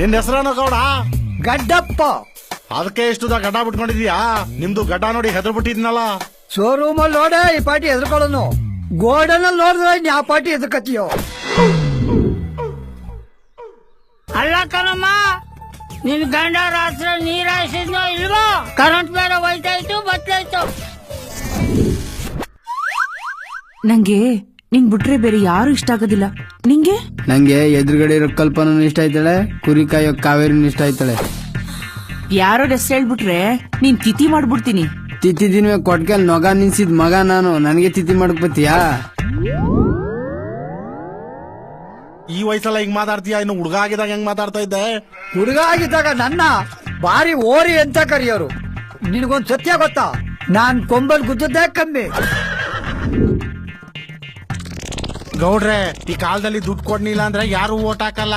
ನಿನ್ ಹೆಸರೇನೋ ಗೌಡ? ಗಡ್ಡಪ್ಪ. ಅದಕ್ಕೆ ಇಷ್ಟು ಗಡ್ಡ ಬಿಟ್ಕೊಂಡಿದ್ಯಾ? ನಿಮ್ದು ಗಡ್ಡ ನೋಡಿ ಹೆದರ್ ಬಿಟ್ಟಿದ್ನಲ್ಲ. ಶೋರೂಮ್ ಅಲ್ಲಿ ನೋಡೆ ಈ ಪಾಟಿ ಹೆದರ್ಕೊಳ್ಳೋನು, ಗೋಡನಲ್ಲಿ ನೋಡಿದ್ರೆ ಯಾವ ಪಾಟಿ ಹೆದರ್ಕತ್ತೀಯೋ? ಅಲ್ಲ ಕಣಮ್ಮ, ನಿನ್ ಗಂಡ ರಾತ್ರಿ ನೀರ್ ಹಾಯಿಸಿದ್ನೋ ಇಲ್ವೋ? ಕರೆಂಟ್ ಬೇರೆ ಹೋಯ್ತಾಯ್ತು ಬತ್ತಾಯ್ತು. ನಂಗೆ ನಿನ್ ಬಿಟ್ರೆ ಬೇರೆ ಯಾರು ಇಷ್ಟ ಆಗೋದಿಲ್ಲ. ನಿಂಗೆ? ನಂಗೆ ಎದುರುಗಡೆ ಇರೋ ಕಲ್ಪನೂ ಇಷ್ಟ ಆಯ್ತಾಳೆ, ಕುರಿ ಕಾಯೋ ಕಾವೇರಿನೂ ಇಷ್ಟ ಆಯ್ತಾಳೆ. ಯಾರೋ ಹೆಸರು ಹೇಳ್ಬಿಟ್ರೆ ನೀನ್ ತಿಥಿ ಮಾಡ್ಬಿಡ್ತೀನಿ. ತಿಥಿ ದಿನ ಕೊಟ್ಕೆಲ್ ನೊಗ ನಿನ್ಸಿದ್ ಮಗ ನಾನು, ನನಗೆ ತಿಥಿ ಮಾಡಕ್ ಬತ್ತೀಯಾ? ಈ ವಯಸ್ಸಲ್ಲ ಹಿಂಗ್ ಮಾತಾಡ್ತೀಯ, ಇನ್ನು ಹುಡುಗ ಆಗಿದಾಗ ಹೆಂಗ್ ಮಾತಾಡ್ತಾ ಇದ್ದೆ? ಹುಡುಗ ಆಗಿದ್ದಾಗ ನನ್ನ ಬಾರಿ ಓರಿ ಅಂತ ಕರಿಯೋರು. ನಿನಗೊಂದ್ ಸತ್ಯ ಗೊತ್ತಾ? ನಾನ್ ಕೊಂಬಲ್ ಗುದ್ದದ್ದೇ ಕಮ್ಮಿ. ಗೌಡ್ರೆ, ಈ ಕಾಲದಲ್ಲಿ ದುಡ್ಡು ಕೊಡ್ನಿಲ್ಲ ಅಂದ್ರೆ ಯಾರು ಓಟ್ ಹಾಕಲ್ಲ.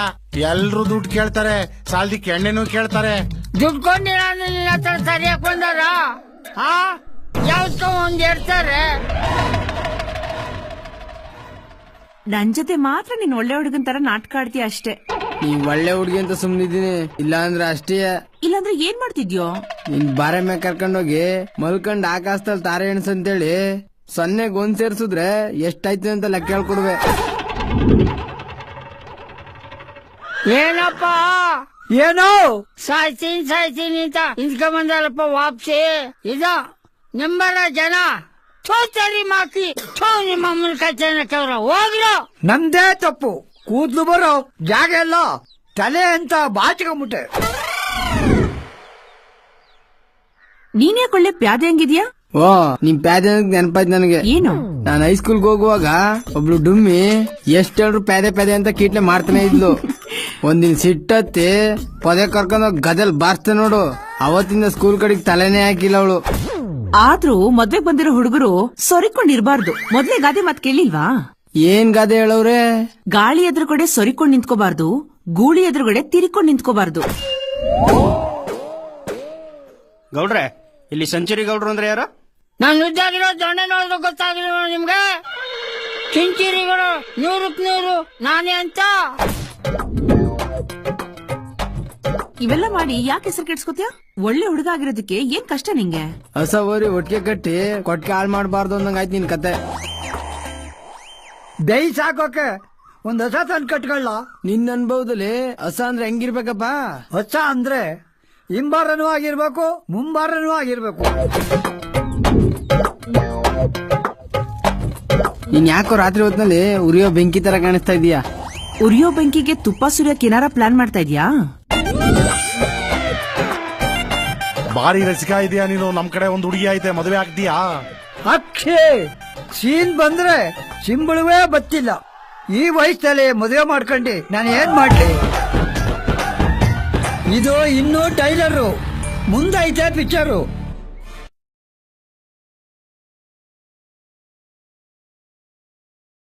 ಎಲ್ರು ದುಡ್ಡು ಕೇಳ್ತಾರೆ, ಸಾಲದಿಕ್ಕೆ ಎಣ್ಣೆನೂ ಕೇಳ್ತಾರೆ. ದುಡ್ಡು ಕೊಂಡಿಲ್ಲ ನಿನ್ನ ಹತ್ರ ಸರಿಯಾಗಿ ಕೊಂಡಾರ? ಯಾವ್ದೋ ಒಂದ್ ಇರ್ತಾರೆ. ನನ್ ಜೊತೆ ಮಾತ್ರ ನೀನ್ ಒಳ್ಳೆ ಹುಡುಗನ್ ತರ ನಾಟಕ ಆಡ್ತೀಯ ಅಷ್ಟೇ. ನೀವ್ ಒಳ್ಳೆ ಹುಡ್ಗಿ ಅಂತ ಸುಮ್ನಿದ್ದೀನಿ, ಇಲ್ಲ ಅಂದ್ರೆ ಅಷ್ಟೇ. ಇಲ್ಲಾಂದ್ರೆ ಏನ್ ಮಾಡ್ತಿದ್ಯೋ? ನಿನ್ ಬಾರೆ ಮೇಲೆ ಕರ್ಕೊಂಡೋಗಿ ಮಲ್ಕೊಂಡ್ ಆಕಾಶದಲ್ಲಿ ತಾರೆ ಎಣ್ಸಂತೇಳಿ 0ಗೆ 1 ಸೇರ್ಸುದ್ರೆ ಎಷ್ಟಾಯ್ತು ಅಂತ ಲೆಕ್ಕ ಹೇಳ್ಕೊಡ್ವೆ. ಏನಪ್ಪ ಏನೋ ಸಾಯ್ತೀನಿ ಅಂತ ಇನ್ಕ ಬಂದಾರಪ್ಪ ವಾಪಸಿ. ಇದ ನಿಂಬರ ಜನ ಸರಿ ಮಾಕಿ ನಿಮ್ಮ ಅಮ್ಮನ ಕಚ್ಚನಕ್ಕವ್ರ ಹೋಗ್ಲು. ನಮ್ದೇ ತಪ್ಪು, ಕೂದ್ಲು ಬರೋ ಜಾಗ ಎಲ್ಲ ತಲೆ ಅಂತ ಬಾಚಿಕೊಂಬಿಟ್ಟೆ. ನೀನ್ಯಾಕೆ ಒಳ್ಳೆ ಪ್ಯಾದೆ ಹಂಗಿದ್ಯಾ? ಓ, ನಿಮ್ ಪ್ಯಾದೆ ನೆನಪಾಯ್ತು ನನಗೆ. ಏನು? ನಾನು ಹೈಸ್ಕೂಲ್ಗೆ ಹೋಗುವಾಗ ಒಬ್ಳು ಡುಮ್ಮಿ ಎಷ್ಟ್ ಹೇಳ್ರು ಪ್ಯಾದೆ ಅಂತ ಕೀಟ್ಲೆ ಮಾಡ್ತಾನೆ ಇದ್ಲು. ಒಂದಿನ ಸಿಟ್ಟತ್ತಿ ಪೊದೆ ಕರ್ಕೊಂಡೋಗ್ ಗದಲ್ ಬಾರ್ಸ್ತೆ ನೋಡು. ಅವತ್ತಿಂದ ಸ್ಕೂಲ್ ಕಡೆಗೆ ತಲೆನೇ ಹಾಕಿಲ್ಲ ಅವಳು. ಆದ್ರೂ ಮದ್ವೆಗ್ ಬಂದಿರೋ ಹುಡುಗರು ಸೊರಿಕೊಂಡಿರ್ಬಾರ್ದು. ಮೊದ್ಲೇ ಗಾದೆ ಮಾತ್ ಕೇಳಿಲ್ವಾ? ಏನ್ ಗಾದೆ ಹೇಳವ್ರೆ? ಗಾಳಿ ಎದುರುಗಡೆ ಸೊರಿಕೊಂಡ್ ನಿಂತ್ಕೋಬಾರ್ದು, ಗೂಳಿ ಎದುರುಗಡೆ ತಿರ್ಕೊಂಡ್ ನಿಂತ್ಕೋಬಾರ್ದು. ಗೌಡ್ರೆ, ಇಲ್ಲಿ ಸೆಂಚುರಿ ಗೌಡ್ರು ಅಂದ್ರೆ ಯಾರು? ನಾನು ಉದ್ದಾಗಿರೋ ದೊಣ್ಣೆ ನೋಡಿದ್ರೆ ಗೊತ್ತಾಗಿರೋ ನಿಮ್ಗೆ? ಸೆಂಚುರಿಗಳು 100ಕ್ಕೆ 100 ನಾನೇ ಅಂತ. ಇವೆಲ್ಲ ಮಾಡಿ ಯಾಕೆ ಹೆಸರು ಕೆಡ್ಸ್ಕೊತ್ಯಾ? ಒಳ್ಳೆ ಹುಡುಗ ಆಗಿರೋದಕ್ಕೆ ಏನ್ ಕಷ್ಟ ನಿಂಗೆ? ಹೊಸ ಓರಿ ಒಟ್ಟಿಗೆ ಕಟ್ಟಿ ಕೊಟ್ಕೆ ಹಾಳು ಮಾಡಬಾರ್ದು ಅಂದಂಗಾಯ್ತು ನಿನ್ ಕತೆ. ದೈ ಸಾಕೋಕೆ ಒಂದ್ ಹೊಸ ತಂದ್ ಕಟ್ಕೊಳ್ಳ. ನಿನ್ ಅನ್ಭವದಲ್ಲಿ ಹೊಸ ಅಂದ್ರೆ ಹೆಂಗಿರ್ಬೇಕಪ್ಪ? ಹೊಸ ಅಂದ್ರೆ ಹಿಂಬಾರನೂ ಆಗಿರ್ಬೇಕು, ಮುಂಬಾರನೂ ಆಗಿರ್ಬೇಕು. ನೀನ್ ಯಾಕೋ ರಾತ್ರಿ ಹೊತ್ನಲ್ಲಿ ಉರಿಯೋ ಬೆಂಕಿ ತರ ಕಾಣಿಸ್ತಾ ಇದೀಯಾ? ಉರಿಯೋ ಬೆಂಕಿಗೆ ತುಪ್ಪ ಸುರಿಯೋಕ್ ಏನಾರ ಪ್ಲಾನ್ ಮಾಡ್ತಾ ಇದ್ಯಾ? ಬಾರಿ ರಸಿಕ ಇದೆಯಾ ನೀನು. ನಮ್ ಕಡೆ ಒಂದ್ ಹುಡುಗಿ ಐತೆ, ಮದುವೆ ಆಗ್ತೀಯಾ? ಅಕ್ಷೇ ಸೀನ್ ಬಂದ್ರೆ ಸಿಂಬಳುವೇ ಬತ್ತಿಲ್ಲ. ಈ ವಯಸ್ಸಲ್ಲಿ ಮದುವೆ ಮಾಡ್ಕೊಂಡಿ ನಾನು ಏನ್ ಮಾಡ್ಲಿ? ಇದು ಇನ್ನೂ ಟೈಲರು, ಮುಂದೈತೆ ಪಿಕ್ಚರು.